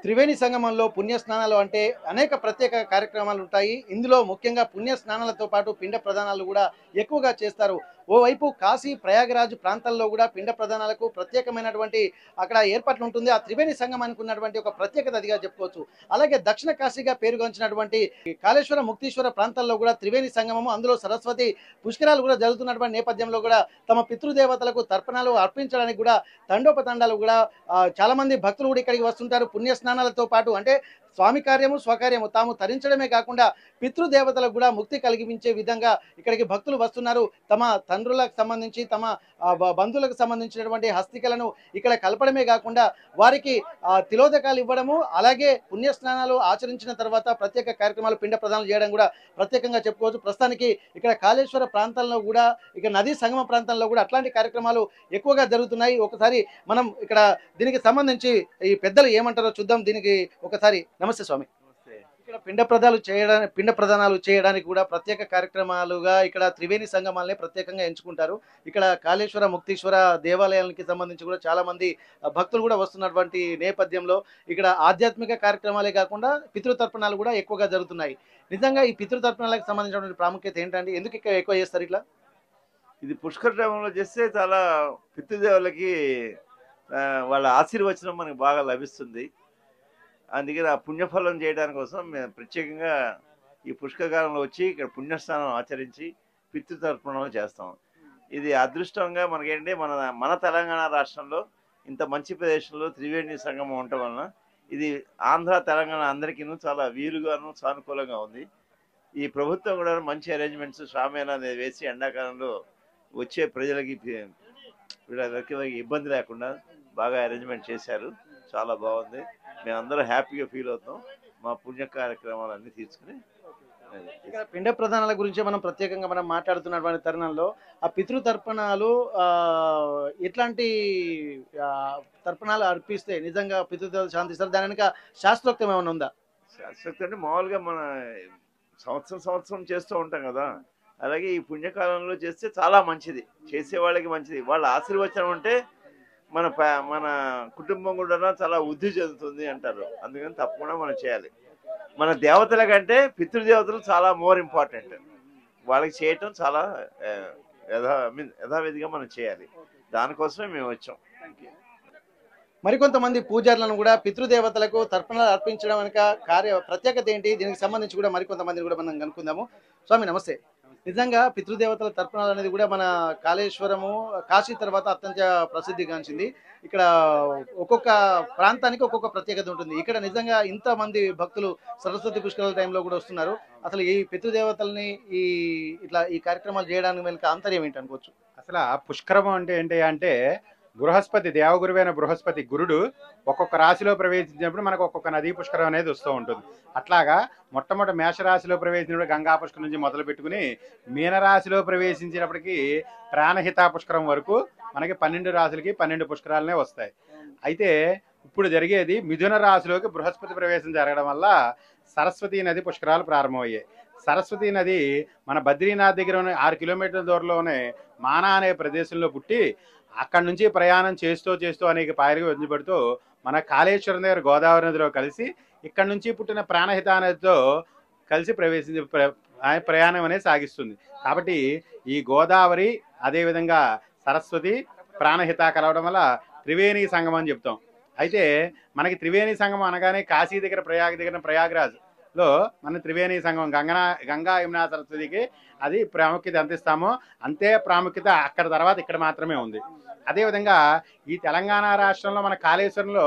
త్రివేణి సంగమంలో పుణ్యస్నానాలు అంటే అనేక ప్రత్యేక కార్యక్రమాలు ఉంటాయి. ఇందులో ముఖ్యంగా పుణ్యస్నానాలతో పాటు పిండ ప్రదానాలు కూడా ఎక్కువగా చేస్తారు. ఓవైపు కాశీ, ప్రయాగరాజ్ ప్రాంతాల్లో కూడా పిండ ప్రదానాలకు ప్రత్యేకమైనటువంటి అక్కడ ఏర్పాట్లు ఉంటుంది. ఆ త్రివేణి సంగమానికి ఉన్నటువంటి ఒక ప్రత్యేకత అదిగా చెప్పుకోవచ్చు. అలాగే దక్షిణ కాశీగా పేరుగాంచినటువంటి కాళేశ్వర, ముక్తీశ్వర ప్రాంతాల్లో కూడా త్రివేణి సంగమము, అందులో సరస్వతి పుష్కరాలు కూడా జరుగుతున్నటువంటి నేపథ్యంలో కూడా తమ పితృదేవతలకు తర్పణాలు అర్పించడానికి కూడా తండోపతండాలు కూడా చాలా మంది భక్తులు కూడా ఇక్కడికి వస్తుంటారు. పుణ్యస్నానాలతో పాటు అంటే స్వామి కార్యము, స్వకార్యము తాము తరించడమే కాకుండా పితృదేవతలకు కూడా ముక్తి కలిగించే విధంగా ఇక్కడికి భక్తులు వస్తున్నారు. తమ తండ్రులకు సంబంధించి, తమ బంధువులకు సంబంధించినటువంటి హస్తికలను ఇక్కడ కలపడమే కాకుండా వారికి తిలోదకాలు ఇవ్వడము, అలాగే పుణ్యస్నానాలు ఆచరించిన తర్వాత ప్రత్యేక కార్యక్రమాలు పిండ ప్రదానం చేయడం కూడా ప్రత్యేకంగా చెప్పుకోవచ్చు. ప్రస్తుతానికి ఇక్కడ కాళేశ్వర ప్రాంతంలో కూడా, ఇక నదీ సంగమ ప్రాంతంలో కూడా అట్లాంటి కార్యక్రమాలు ఎక్కువగా జరుగుతున్నాయి. ఒకసారి మనం ఇక్కడ దీనికి సంబంధించి ఈ పెద్దలు ఏమంటారో చూద్దాం. దీనికి ఒకసారి నమస్తే స్వామి. ఇక్కడ పిండ ప్రదానాలు చేయడానికి కూడా ప్రత్యేక కార్యక్రమాలుగా ఇక్కడ త్రివేణి సంగమాలనే ప్రత్యేకంగా ఎంచుకుంటారు. ఇక్కడ కాళేశ్వర, ముక్తీశ్వర దేవాలయాలకి సంబంధించి కూడా చాలా మంది భక్తులు కూడా వస్తున్నటువంటి నేపథ్యంలో ఇక్కడ ఆధ్యాత్మిక కార్యక్రమాలే కాకుండా పితృతర్పణాలు కూడా ఎక్కువగా జరుగుతున్నాయి. నిజంగా ఈ పితృతర్పణాలకు సంబంధించినటువంటి ప్రాముఖ్యత ఏంటండి? ఎందుకు ఇక్కడ ఎక్కువ చేస్తారు ఇట్లా? ఇది పుష్కర టైంలో చేస్తే చాలా పితృదేవులకి వాళ్ళ ఆశీర్వచనం మనకి బాగా లభిస్తుంది. అందుకని ఆ పుణ్యఫలం చేయడానికి కోసం మేము ప్రత్యేకంగా ఈ పుష్కరకాలంలో వచ్చి ఇక్కడ పుణ్యస్నానం ఆచరించి పితృతర్పణలు చేస్తాం. ఇది అదృష్టంగా మనకేంటి మన తెలంగాణ రాష్ట్రంలో ఇంత మంచి ప్రదేశంలో త్రివేణి సంగమం ఉండటం వలన ఇది ఆంధ్ర, తెలంగాణ అందరికీ చాలా వీలుగాను సానుకూలంగా ఉంది. ఈ ప్రభుత్వం కూడా మంచి అరేంజ్మెంట్స్ షామేనా అనేది వేసి ఎండాకాలంలో వచ్చే ప్రజలకి వీళ్ళకి ఇబ్బంది లేకుండా బాగా అరేంజ్మెంట్ చేశారు. చాలా బాగుంది. మేమందరం హ్యాపీగా ఫీల్ అవుతాం మా పుణ్య కార్యక్రమాలన్నీ తీసుకుని. ఇక్కడ పిండ ప్రదానాల గురించి మనం ప్రత్యేకంగా మనం మాట్లాడుతున్నటువంటి తరుణంలో ఆ పితృతర్పణాలు ఎట్లాంటి తర్పణాలు అర్పిస్తే నిజంగా పితృదేవతలు శాంతిస్తారు? దాని వెనుక శాస్త్రోక్తం ఏమైనా ఉందా? శాస్త్రోక్తం అంటే మామూలుగా మన సంవత్సరం చేస్తూ ఉంటాం కదా, అలాగే ఈ పుణ్యకాలంలో చేస్తే చాలా మంచిది, చేసే వాళ్ళకి మంచిది. వాళ్ళ ఆశీర్వచనం ఉంటే మన మన కుటుంబం కూడా చాలా వృద్ధి చెందుతుంది అంటారు. అందుకని తప్పకుండా మనం చేయాలి. మన దేవతల కంటే పితృదేవతలు చాలా మోర్ ఇంపార్టెంట్. వాళ్ళకి చేయటం చాలా యథావిధిగా మనం చేయాలి. దానికోసమే మేము వచ్చాం. మరికొంతమంది పూజారులను కూడా పితృదేవతలకు తర్పణాలు అర్పించడం వెనుక ప్రత్యేకత ఏంటి? దీనికి సంబంధించి కూడా మరికొంతమంది కూడా మనం కనుక్కుందాము. స్వామి నమస్తే. నిజంగా పితృదేవతల తర్పణాలు అనేది కూడా మన కాళేశ్వరము, కాశీ తర్వాత అత్యంత ప్రసిద్ధిగాంచింది. ఇక్కడ ఒక్కొక్క ప్రాంతానికి ఒక్కొక్క ప్రత్యేకత ఉంటుంది. ఇక్కడ నిజంగా ఇంతమంది భక్తులు సరస్వతి పుష్కరాల టైంలో కూడా వస్తున్నారు. అసలు ఈ పితృదేవతల్ని ఈ కార్యక్రమాలు చేయడానికి వెనుక ఆంతర్యం ఏంటి అనుకోవచ్చు? అసలు పుష్కరము అంటే ఏంటి అంటే బృహస్పతి, దేవగురువైన బృహస్పతి గురుడు ఒక్కొక్క రాశిలో ప్రవేశించినప్పుడు మనకు ఒక్కొక్క నదీ పుష్కరం అనేది వస్తూ ఉంటుంది. అట్లాగా మొట్టమొదటి మేషరాశిలో ప్రవేశించినప్పుడు గంగా పుష్కరం నుంచి మొదలు పెట్టుకుని మీనరాశిలో ప్రవేశించినప్పటికీ ప్రాణహిత పుష్కరం వరకు మనకి 12 రాశులకి 12 పుష్కరాలనే వస్తాయి. అయితే ఇప్పుడు జరిగేది మిథున రాశిలోకి బృహస్పతి ప్రవేశం జరగడం వల్ల సరస్వతీ నది పుష్కరాలు ప్రారంభమయ్యాయి. సరస్వతీ నది మన బద్రీనాథ్ దగ్గర 6 కిలోమీటర్ల దూరంలోనే మానా అనే ప్రదేశంలో పుట్టి అక్కడి నుంచి ప్రయాణం చేస్తూ అనేక పాయలుగా వదిలిపెడుతూ మన కాళేశ్వరం దగ్గర గోదావరి నదిలో కలిసి ఇక్కడ నుంచి పుట్టిన ప్రాణహిత నదితో కలిసి ప్రయాణం అనేది సాగిస్తుంది. కాబట్టి ఈ గోదావరి అదేవిధంగా సరస్వతి, ప్రాణహిత కలవడం వల్ల త్రివేణి సంగమం అని చెప్తాం. అయితే మనకి త్రివేణి సంగమం అనగానే కాశీ దగ్గర ప్రయాగరాజ్ లో మన త్రివేణి సంగమం గంగా యమునా సరస్వతికి అది ప్రాముఖ్యత ఎంత ఇస్తామో అంతే ప్రాముఖ్యత అక్కడ తర్వాత ఇక్కడ మాత్రమే ఉంది. అదేవిధంగా ఈ తెలంగాణ రాష్ట్రంలో మన కాళేశ్వరంలో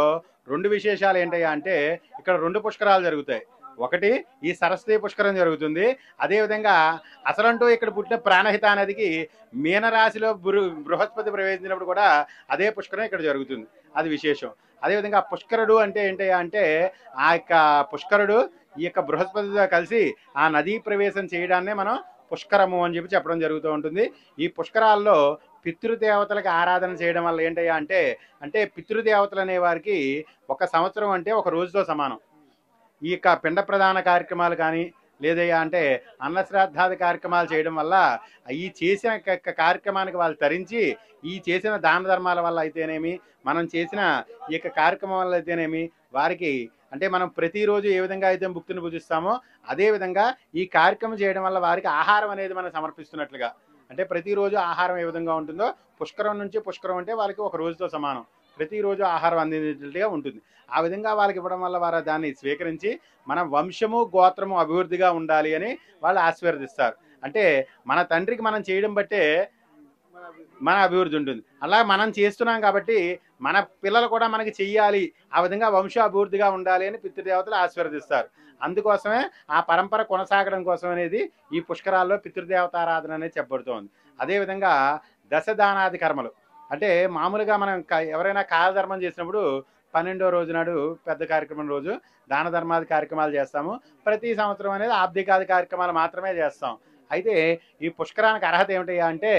2 విశేషాలు ఏంటయ్యా అంటే ఇక్కడ 2 పుష్కరాలు జరుగుతాయి. ఒకటి ఈ సరస్వతి పుష్కరం జరుగుతుంది. అదేవిధంగా అసలంటూ ఇక్కడ పుట్టిన ప్రాణహిత నదికి మీనరాశిలో బృహస్పతి ప్రవేశించినప్పుడు కూడా అదే పుష్కరం ఇక్కడ జరుగుతుంది. అది విశేషం. అదేవిధంగా పుష్కరుడు అంటే ఏంటయ్యా అంటే ఆ యొక్క పుష్కరుడు ఈ యొక్క బృహస్పతితో కలిసి ఆ నదీ ప్రవేశం చేయడాన్నే మనం పుష్కరము అని చెప్పడం జరుగుతూ ఉంటుంది. ఈ పుష్కరాల్లో పితృదేవతలకు ఆరాధన చేయడం వల్ల ఏంటయ్యా అంటే పితృదేవతలు అనే వారికి ఒక సంవత్సరం అంటే ఒక రోజుతో సమానం. ఈ యొక్క పిండ ప్రదాన కార్యక్రమాలు కానీ లేదయ్యా అంటే అన్నశ్రాద్ధాది కార్యక్రమాలు చేయడం వల్ల ఈ చేసిన కార్యక్రమానికి వాళ్ళు తరించి ఈ చేసిన దాన ధర్మాల వల్ల అయితేనేమి, మనం చేసిన ఈ యొక్క కార్యక్రమం వల్ల అయితేనేమి వారికి అంటే మనం ప్రతిరోజు ఏ విధంగా అయితే భుక్తిని పూజిస్తామో అదే విధంగా ఈ కార్యక్రమం చేయడం వల్ల వారికి ఆహారం అనేది మనం సమర్పిస్తున్నట్లుగా. అంటే ప్రతిరోజు ఆహారం ఏ విధంగా ఉంటుందో పుష్కరం నుంచి పుష్కరం అంటే వాళ్ళకి ఒక రోజుతో సమానం, ప్రతిరోజు ఆహారం అందించేట్టుగా ఉంటుంది. ఆ విధంగా వాళ్ళకి ఇవ్వడం వల్ల వారు దాన్ని స్వీకరించి మన వంశము గోత్రము అభివృద్ధిగా ఉండాలి అని వాళ్ళు ఆశీర్వదిస్తారు. అంటే మన తండ్రికి మనం చేయడం బట్టే మన అభివృద్ధి ఉంటుంది. అలా మనం చేస్తున్నాం కాబట్టి మన పిల్లలు కూడా మనకి చెయ్యాలి, ఆ విధంగా వంశ అభివృద్ధిగా ఉండాలి అని పితృదేవతలు ఆశీర్వదిస్తారు. అందుకోసమే ఆ పరంపర కొనసాగడం కోసం అనేది ఈ పుష్కరాల్లో పితృదేవతారాధన అనేది చెప్పబడుతోంది. అదేవిధంగా దశదానాది కర్మలు అంటే మామూలుగా మనం ఎవరైనా కాలధర్మం చేసినప్పుడు 12వ రోజు నాడు పెద్ద కార్యక్రమం రోజు దాన ధర్మాది కార్యక్రమాలు చేస్తాము. ప్రతి సంవత్సరం అనేది ఆబ్దికాది కార్యక్రమాలు మాత్రమే చేస్తాం. అయితే ఈ పుష్కరానికి అర్హత ఏమిటయ్యా అంటే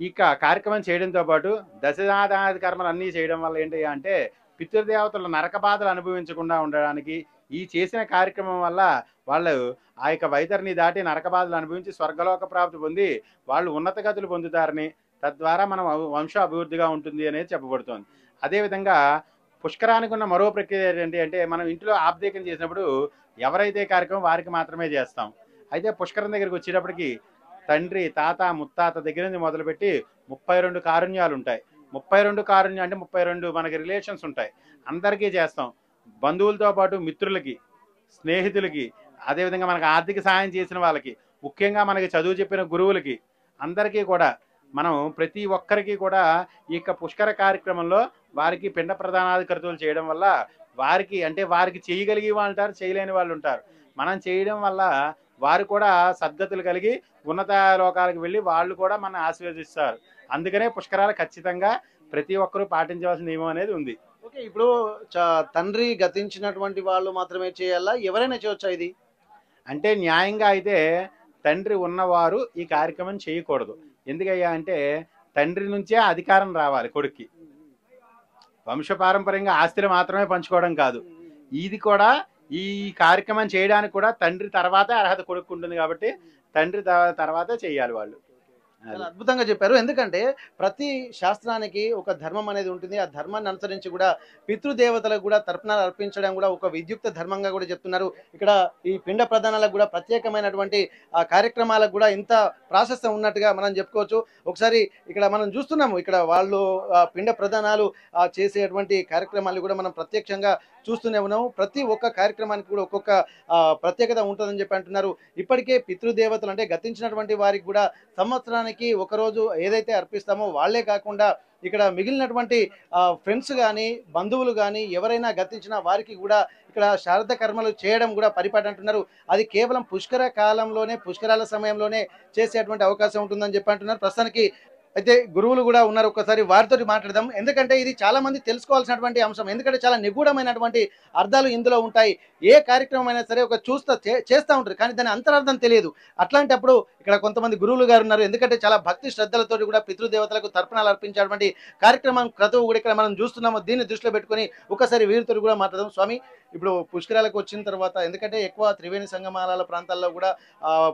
ఈ కార్యక్రమం చేయడంతో పాటు దశదానాది కర్మలు అన్నీ చేయడం వల్ల ఏంటయ్యా అంటే పితృదేవతలు నరక బాధలు అనుభవించకుండా ఉండడానికి, ఈ చేసిన కార్యక్రమం వల్ల వాళ్ళు ఆ యొక్క వైతరిని దాటి నరక బాధలు అనుభవించి స్వర్గలోక ప్రాప్తి పొంది వాళ్ళు ఉన్నత గతులు పొందుతారని, తద్వారా మనం వంశ అభివృద్ధిగా ఉంటుంది అనేది చెప్పబడుతోంది. అదేవిధంగా పుష్కరానికి ఉన్న మరో ప్రక్రియ ఏంటి అంటే మనం ఇంట్లో ఆబ్దేకం చేసినప్పుడు ఎవరైతే కార్యక్రమం వారికి మాత్రమే చేస్తాం. అయితే పుష్కరం దగ్గరికి వచ్చేటప్పటికి తండ్రి తాత ముత్తాత దగ్గర నుంచి మొదలుపెట్టి 32 కారుణ్యాలు ఉంటాయి. 32 కారుణ్యం అంటే 32 మనకి రిలేషన్స్ ఉంటాయి, అందరికీ చేస్తాం. బంధువులతో పాటు మిత్రులకి, స్నేహితులకి, అదేవిధంగా మనకు ఆర్థిక సహాయం చేసిన వాళ్ళకి, ముఖ్యంగా మనకి చదువు చెప్పిన గురువులకి అందరికీ కూడా మనం ప్రతి ఒక్కరికి కూడా ఈ యొక్క పుష్కర కార్యక్రమంలో వారికి పిండ ప్రదానాధికృతులు చేయడం వల్ల వారికి అంటే వారికి చేయగలిగే వాళ్ళు ఉంటారు, చేయలేని వాళ్ళు ఉంటారు. మనం చేయడం వల్ల వారు కూడా సద్గతులు కలిగి ఉన్నత లోకాలకు వెళ్ళి వాళ్ళు కూడా మన ఆశీర్వదిస్తారు. అందుకనే పుష్కరాలు ఖచ్చితంగా ప్రతి ఒక్కరూ పాటించవలసిన నియమం అనేది ఉంది. ఓకే, ఇప్పుడు తండ్రి గతించినటువంటి వాళ్ళు మాత్రమే చేయాలా, ఎవరైనా చేయొచ్చా ఇది? అంటే న్యాయంగా అయితే తండ్రి ఉన్నవారు ఈ కార్యక్రమం చేయకూడదు. ఎందుకయ్యా అంటే తండ్రి నుంచే అధికారం రావాలి కొడుక్కి. వంశపారంపర్యంగా ఆస్తులు మాత్రమే పంచుకోవడం కాదు, ఇది కూడా ఈ కార్యక్రమం చేయడానికి కూడా తండ్రి తర్వాతే అర్హత కొడుకు ఉంటుంది. కాబట్టి తండ్రి తర్వాతే చేయాలి వాళ్ళు. చాలా అద్భుతంగా చెప్పారు. ఎందుకంటే ప్రతి శాస్త్రానికి ఒక ధర్మం అనేది ఉంటుంది. ఆ ధర్మాన్ని అనుసరించి కూడా పితృదేవతలకు కూడా తర్పణాలు అర్పించడం కూడా ఒక విద్యుక్త ధర్మంగా కూడా చెప్తున్నారు. ఇక్కడ ఈ పిండ ప్రదానాలకు కూడా ప్రత్యేకమైనటువంటి ఆ కార్యక్రమాలకు కూడా ఇంత ప్రాశస్త్యం ఉన్నట్టుగా మనం చెప్పుకోవచ్చు. ఒకసారి ఇక్కడ మనం చూస్తున్నాము, ఇక్కడ వాళ్ళు పిండ ప్రదానాలు చేసేటువంటి కార్యక్రమాలు కూడా మనం ప్రత్యక్షంగా చూస్తూనే ఉన్నాము. ప్రతి ఒక్క కార్యక్రమానికి కూడా ఒక్కొక్క ప్రత్యేకత ఉంటుందని చెప్పి అంటున్నారు. ఇప్పటికే పితృదేవతలు అంటే గతించినటువంటి వారికి కూడా సంవత్సరానికి ఒకరోజు ఏదైతే అర్పిస్తామో వాళ్ళే కాకుండా ఇక్కడ మిగిలినటువంటి ఫ్రెండ్స్ కానీ బంధువులు కానీ ఎవరైనా గతించినా వారికి కూడా ఇక్కడ శారద కర్మలు చేయడం కూడా పరిపాటి అంటున్నారు. అది కేవలం పుష్కర కాలంలోనే, పుష్కరాల సమయంలోనే చేసేటువంటి అవకాశం ఉంటుందని చెప్పి అంటున్నారు. ప్రస్తుతానికి అయితే గురువులు కూడా ఉన్నారు, ఒక్కసారి వారితో మాట్లాడదాం. ఎందుకంటే ఇది చాలా మంది తెలుసుకోవాల్సినటువంటి అంశం. ఎందుకంటే చాలా నిగూఢమైనటువంటి అర్థాలు ఇందులో ఉంటాయి. ఏ కార్యక్రమం అయినా సరే ఒక చేస్తూ ఉంటారు, కానీ దాని అంతరార్థం తెలియదు. అట్లాంటప్పుడు ఇక్కడ కొంతమంది గురువులు గారు ఉన్నారు. ఎందుకంటే చాలా భక్తి శ్రద్ధలతో కూడా పితృదేవతలకు తర్పణాలు అర్పించేటువంటి కార్యక్రమం క్రతువు కూడా ఇక్కడ మనం చూస్తున్నాము. దీన్ని దృష్టిలో పెట్టుకుని ఒకసారి వీరితో కూడా మాట్లాడదాం. స్వామి, ఇప్పుడు పుష్కరాలకు వచ్చిన తర్వాత ఎందుకంటే ఎక్కువ త్రివేణి సంగమాల ప్రాంతాల్లో కూడా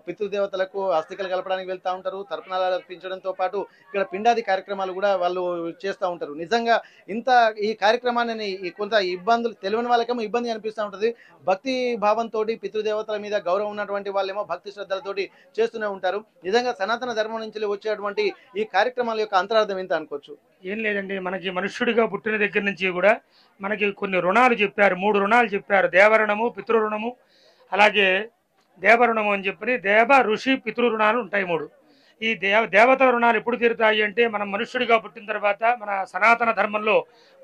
పితృదేవతలకు అస్థికలు కలపడానికి వెళ్తూ ఉంటారు, తర్పణాలు అర్పించడంతో పాటు ఇక్కడ పిండాది కార్యక్రమాలు కూడా వాళ్ళు చేస్తూ ఉంటారు. నిజంగా ఇంత ఈ కార్యక్రమాన్ని కొంత ఇబ్బందులు తెలియని వాళ్ళకేమో ఇబ్బంది అనిపిస్తూ ఉంటుంది. భక్తి భావంతో పితృదేవతల మీద గౌరవం ఉన్నటువంటి వాళ్ళేమో భక్తి శ్రద్ధలతోటి చేస్తూనే ఉంటారు. నిజంగా సనాతన ధర్మం నుంచి వచ్చేటువంటి ఈ కార్యక్రమాల యొక్క అంతరార్థం ఎంత అనుకోవచ్చు? ఏం లేదండి, మనకి మనుష్యుడిగా పుట్టిన దగ్గర నుంచి కూడా మనకి కొన్ని రుణాలు చెప్పారు, 3 రుణాలు చెప్పారు. దేవరుణము, పితృరుణము, అలాగే దేవరుణము అని చెప్పి దేవ ఋషి పితృ రుణాలు ఉంటాయి 3. ఈ దేవతల రుణాలు ఎప్పుడు తీరుతాయి అంటే మనం మనుష్యుడిగా పుట్టిన తర్వాత మన సనాతన ధర్మంలో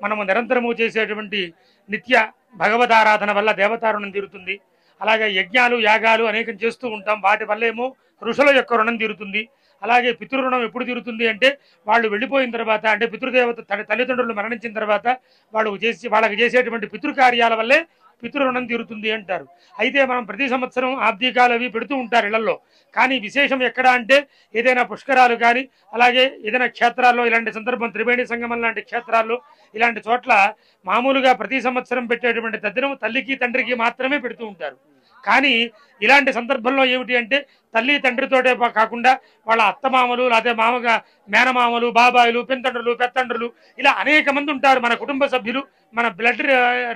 మనము నిరంతరము చేసేటువంటి నిత్య భగవదారాధన వల్ల దేవతా రుణం తీరుతుంది. అలాగే యజ్ఞాలు యాగాలు అనేకం చేస్తూ ఉంటాం, వాటి వల్ల ఏమో ఋషుల యొక్క రుణం తీరుతుంది. అలాగే పితృరుణం ఎప్పుడు తీరుతుంది అంటే వాళ్ళు వెళ్ళిపోయిన తర్వాత, అంటే పితృదేవత తల్లిదండ్రులు మరణించిన తర్వాత వాళ్ళకి చేసేటువంటి పితృకార్యాల వల్లే పితృరుణం తీరుతుంది అంటారు. అయితే మనం ప్రతి సంవత్సరం ఆబ్దికాలు అవి పెడుతూ ఉంటారు ఇళ్లలో. కానీ విశేషం ఎక్కడ అంటే ఏదైనా పుష్కరాలు కానీ అలాగే ఏదైనా క్షేత్రాల్లో ఇలాంటి సందర్భం, త్రివేణి సంగమం లాంటి క్షేత్రాల్లో ఇలాంటి చోట్ల మామూలుగా ప్రతి సంవత్సరం పెట్టేటువంటి తద్దినం తల్లికి తండ్రికి మాత్రమే పెడుతూ ఉంటారు. కానీ ఇలాంటి సందర్భంలో ఏమిటి అంటే తల్లి తండ్రితోటే కాకుండా వాళ్ళ అత్తమామలు లేకపోతే మామగా మేనమామలు బాబాయిలు పెంతండ్రులు పెత్తండ్రులు ఇలా అనేక మంది ఉంటారు. మన కుటుంబ సభ్యులు మన బ్లడ్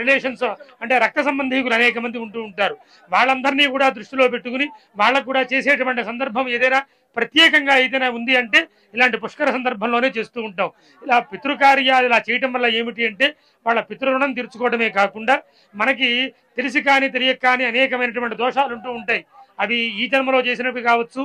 రిలేషన్స్ అంటే రక్త సంబంధీకులు అనేక మంది ఉంటూ ఉంటారు. వాళ్ళందరినీ కూడా దృష్టిలో పెట్టుకుని వాళ్ళకు కూడా చేసేటువంటి సందర్భం ఏదైనా ప్రత్యేకంగా ఏదైనా ఉంది అంటే ఇలాంటి పుష్కర సందర్భంలోనే చేస్తూ ఉంటాం. ఇలా పితృకార్యాలు ఇలా చేయటం వల్ల ఏమిటి అంటే వాళ్ళ పితృరుణం తీర్చుకోవడమే కాకుండా మనకి తెలిసి కానీ తెలియక కానీ అనేకమైనటువంటి దోషాలు ఉంటూ ఉంటాయి. అవి ఈ జన్మలో చేసినవి కావచ్చు,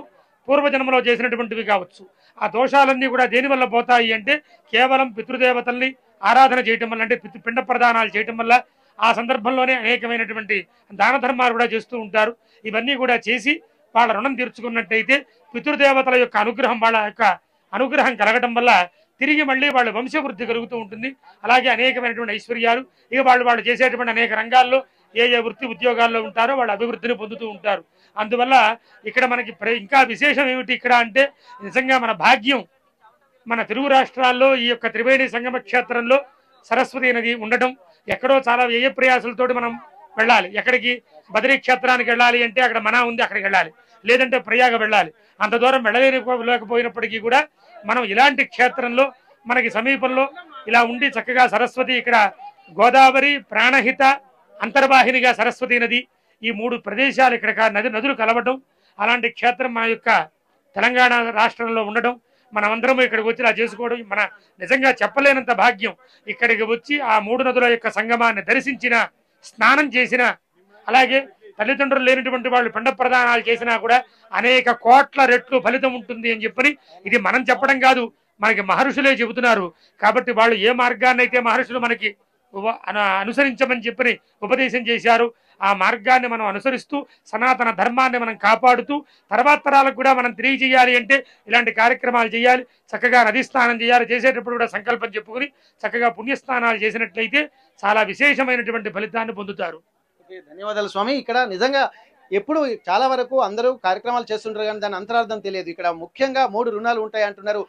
పూర్వజన్మలో చేసినటువంటివి కావచ్చు. ఆ దోషాలన్నీ కూడా దేనివల్ల పోతాయి అంటే కేవలం పితృదేవతల్ని ఆరాధన చేయటం వల్ల, అంటే పిండ ప్రదానాలు చేయటం వల్ల, ఆ సందర్భంలోనే అనేకమైనటువంటి దాన ధర్మాలు కూడా చేస్తూ ఉంటారు. ఇవన్నీ కూడా చేసి వాళ్ళ రుణం తీర్చుకున్నట్టయితే పితృదేవతల యొక్క అనుగ్రహం, వాళ్ళ యొక్క అనుగ్రహం కలగటం వల్ల తిరిగి మళ్ళీ వాళ్ళ వంశవృద్ధి కలుగుతూ ఉంటుంది. అలాగే అనేకమైనటువంటి ఐశ్వర్యాలు, ఇక వాళ్ళు చేసేటువంటి అనేక రంగాల్లో ఏ వృత్తి ఉద్యోగాల్లో ఉంటారో వాళ్ళ అభివృద్ధిని పొందుతూ ఉంటారు. అందువల్ల ఇక్కడ మనకి ఇంకా విశేషం ఏమిటి ఇక్కడ అంటే నిజంగా మన భాగ్యం, మన తెలుగు రాష్ట్రాల్లో ఈ యొక్క త్రివేణి సంగమ క్షేత్రంలో సరస్వతి నది ఉండటం. ఎక్కడో చాలా వ్యయ ప్రయాసాలతోటి మనం వెళ్ళాలి. ఎక్కడికి? బదరీ క్షేత్రానికి వెళ్ళాలి అంటే అక్కడ మనా ఉంది, అక్కడికి వెళ్ళాలి. లేదంటే ప్రయాగ వెళ్ళాలి. అంత దూరం వెళ్ళలేకపోయినప్పటికీ కూడా మనం ఇలాంటి క్షేత్రంలో మనకి సమీపంలో ఇలా ఉండి చక్కగా సరస్వతి, ఇక్కడ గోదావరి, ప్రాణహిత, అంతర్వాహినిగా సరస్వతి నది, ఈ 3 ప్రదేశాలు ఇక్కడ నదులు కలవటం, అలాంటి క్షేత్రం మన యొక్క తెలంగాణ రాష్ట్రంలో ఉండడం, మనమందరం ఇక్కడికి వచ్చి ఇలా చేసుకోవడం మన నిజంగా చెప్పలేనంత భాగ్యం. ఇక్కడికి వచ్చి ఆ 3 నదుల యొక్క సంగమాన్ని దర్శించిన, స్నానం చేసిన, అలాగే తల్లిదండ్రులు లేనటువంటి వాళ్ళు పిండ ప్రదానాలు చేసినా కూడా అనేక కోట్ల రెట్లు ఫలితం ఉంటుంది అని చెప్పని ఇది మనం చెప్పడం కాదు, మనకి మహర్షులే చెబుతున్నారు. కాబట్టి వాళ్ళు ఏ మార్గాన్ని అయితే మహర్షులు మనకి అనుసరించమని చెప్పని ఉపదేశం చేశారు, ఆ మార్గాన్ని మనం అనుసరిస్తూ సనాతన ధర్మాన్ని మనం కాపాడుతూ తర్వాత తరాలకు కూడా మనం తెలియజేయాలి అంటే ఇలాంటి కార్యక్రమాలు చేయాలి. చక్కగా నదీ స్నానం చేయాలి. చేసేటప్పుడు కూడా సంకల్పం చెప్పుకుని చక్కగా పుణ్యస్నానాలు చేసినట్లయితే చాలా విశేషమైనటువంటి ఫలితాన్ని పొందుతారు. ధన్యవాదాలు స్వామి. ఇక్కడ నిజంగా ఎప్పుడు చాలా వరకు అందరూ కార్యక్రమాలు చేస్తుంటారు కానీ దాని అంతరార్థం తెలియదు. ఇక్కడ ముఖ్యంగా 3 రుణాలు ఉంటాయి అంటున్నారు.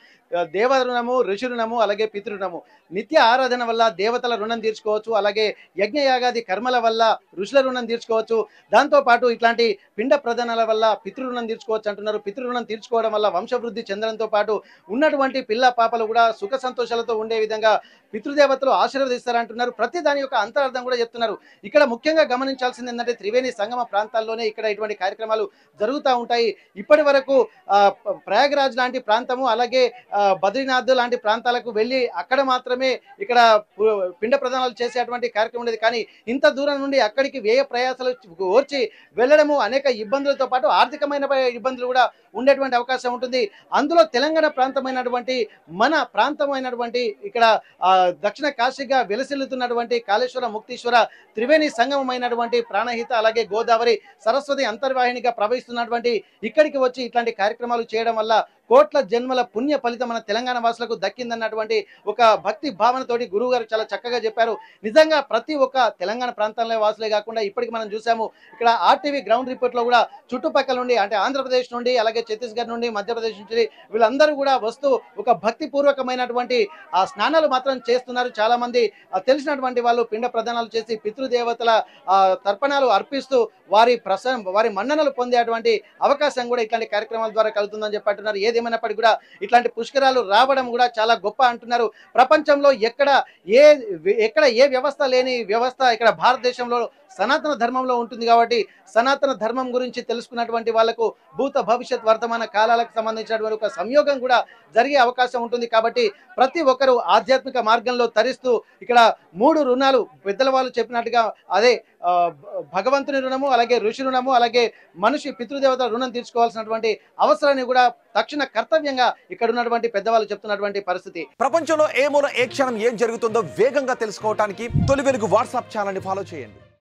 దేవ రుణము, ఋషి రుణము, అలాగే పితృరుణము. నిత్య ఆరాధన వల్ల దేవతల రుణం తీర్చుకోవచ్చు, అలాగే యజ్ఞయాగాది కర్మల వల్ల ఋషుల రుణం తీర్చుకోవచ్చు. దాంతోపాటు ఇట్లాంటి పిండ ప్రదానాల వల్ల పితృరుణం తీర్చుకోవచ్చు అంటున్నారు. పితృరుణం తీర్చుకోవడం వల్ల వంశవృద్ధి చెందడంతో పాటు ఉన్నటువంటి పిల్ల పాపలు కూడా సుఖ సంతోషాలతో ఉండే విధంగా పితృదేవతలు ఆశీర్వదిస్తారంటున్నారు. ప్రతి దాని యొక్క అంతరార్థం కూడా చెప్తున్నారు. ఇక్కడ ముఖ్యంగా గమనించాల్సింది ఏంటంటే త్రివేణి సంగమ ప్రాంతాల్లోనే ఇక్కడ ఇటువంటి కార్యక్రమాలు జరుగుతూ ఉంటాయి. ఇప్పటి వరకు ప్రయాగరాజ్ లాంటి ప్రాంతము, అలాగే బద్రీనాథ్ లాంటి ప్రాంతాలకు వెళ్ళి అక్కడ మాత్రమే ఇక్కడ పిండ ప్రదానాలు చేసేటువంటి కార్యక్రమం ఉండేది. కానీ ఇంత దూరం నుండి అక్కడికి వ్యయ ప్రయాసాలు ఓర్చి వెళ్ళడము అనేక ఇబ్బందులతో పాటు ఆర్థికమైన ఇబ్బందులు కూడా ఉండేటువంటి అవకాశం ఉంటుంది. అందులో తెలంగాణ ప్రాంతమైనటువంటి మన ప్రాంతమైనటువంటి ఇక్కడ దక్షిణ కాశీగా వెలసిల్లుతున్నటువంటి కాళేశ్వర, ముక్తీశ్వర త్రివేణి సంగమమైనటువంటి ప్రాణహిత, అలాగే గోదావరి, సరస్వతి అంతర్వాహినిగా ప్రవహిస్తున్నటువంటి ఇక్కడికి వచ్చి ఇట్లాంటి కార్యక్రమాలు చేయడం వల్ల కోట్ల జన్మల పుణ్య ఫలితం మన తెలంగాణ వాసులకు దక్కిందన్నటువంటి ఒక భక్తి భావనతోటి గురువు గారు చాలా చక్కగా చెప్పారు. నిజంగా ప్రతి ఒక్క తెలంగాణ ప్రాంతంలో వాసులే కాకుండా ఇప్పటికి మనం చూసాము ఇక్కడ ఆర్టీవీ గ్రౌండ్ రిపోర్ట్ లో కూడా చుట్టుపక్కల నుండి అంటే ఆంధ్రప్రదేశ్ నుండి, అలాగే ఛత్తీస్గఢ్ నుండి, మధ్యప్రదేశ్ నుంచి వీళ్ళందరూ కూడా వస్తూ ఒక భక్తి పూర్వకమైనటువంటి ఆ స్నానాలు మాత్రం చేస్తున్నారు. చాలా మంది తెలిసినటువంటి వాళ్ళు పిండ ప్రదానాలు చేసి పితృదేవతల తర్పణాలు అర్పిస్తూ వారి మన్ననలు పొందేటువంటి అవకాశం కూడా ఇట్లాంటి కార్యక్రమాల ద్వారా కలుగుతుందని చెప్పంటున్నారు. ఏదేమైనప్పటికీ కూడా ఇట్లాంటి పుష్కరాలు రావడం కూడా చాలా గొప్ప అంటున్నారు. ప్రపంచంలో ఎక్కడ ఏ వ్యవస్థ లేని వ్యవస్థ ఇక్కడ భారతదేశంలో సనాతన ధర్మంలో ఉంటుంది. కాబట్టి సనాతన ధర్మం గురించి తెలుసుకున్నటువంటి వాళ్లకు భూత భవిష్యత్ వర్తమాన కాలాలకు సంబంధించినటువంటి ఒక సంయోగం కూడా జరిగే అవకాశం ఉంటుంది. కాబట్టి ప్రతి ఒక్కరూ ఆధ్యాత్మిక మార్గంలో తరిస్తూ ఇక్కడ 3 రుణాలు పెద్దల వాళ్ళు చెప్పినట్టుగా అదే భగవంతుని రుణము, అలాగే ఋషి రుణము, అలాగే మనిషి పితృదేవత రుణం తీర్చుకోవాల్సినటువంటి అవసరాన్ని కూడా తక్షణ కర్తవ్యంగా ఇక్కడ ఉన్నటువంటి పెద్దవాళ్ళు చెప్తున్నటువంటి పరిస్థితి. ప్రపంచంలో ఏ మూల ఏ క్షణం ఏం జరుగుతుందో వేగంగా తెలుసుకోవడానికి తొలి వెలుగు వాట్సాప్ ఛానల్ ని ఫాలో చేయండి.